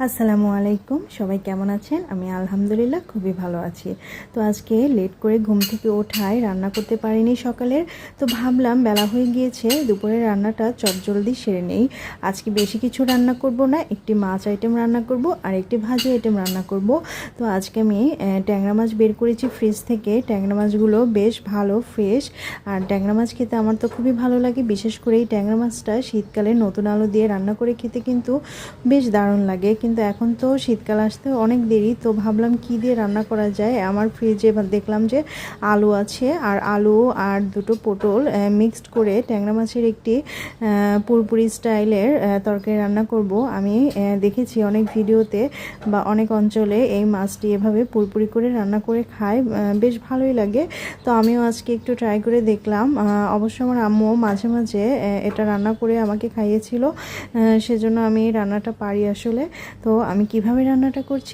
আসসালামু আলাইকুম, সবাই কেমন আছেন? আমি আলহামদুলিল্লাহ খুবই ভালো আছি। তো আজকে লেট করে ঘুম থেকে ওঠায় রান্না করতে পারিনি সকালের। তো ভাবলাম বেলা হয়ে গিয়েছে, দুপুরের রান্নাটা চটজলদি সেরে নেই। আজকে বেশি কিছু রান্না করব না, একটি মাছ আইটেম রান্না করব আর একটি ভাজি আইটেম রান্না করব। তো আজকে আমি ট্যাংরা মাছ বের করেছি ফ্রিজ থেকে। ট্যাংরা মাছগুলো বেশ ভালো ফ্রেশ, আর ট্যাংরা মাছ খেতে আমার তো খুবই ভালো লাগে। বিশেষ করে এই ট্যাংরা মাছটা শীতকালে নতুন আলু দিয়ে রান্না করে খেতে কিন্তু বেশ দারুণ লাগে। কিন্তু এখন তো শীতকাল আসতে অনেক দেরি, তো ভাবলাম কি দিয়ে রান্না করা যায়। আমার ফ্রিজে দেখলাম যে আলু আছে, আর আলু আর দুটো পটল মিক্সড করে ট্যাংরা মাছের একটি পুরপুরি স্টাইলের তরকারি রান্না করব। আমি দেখেছি অনেক ভিডিওতে বা অনেক অঞ্চলে এই মাছটি এভাবে পুরপুরি করে রান্না করে খায়, বেশ ভালোই লাগে। তো আমিও আজকে একটু ট্রাই করে দেখলাম। অবশ্য আমার আম্মু মাঝে মাঝে এটা রান্না করে আমাকে খাইয়েছিল, সেজন্য আমি রান্নাটা পারি আসলে। তো আমি কিভাবে রান্নাটা করছি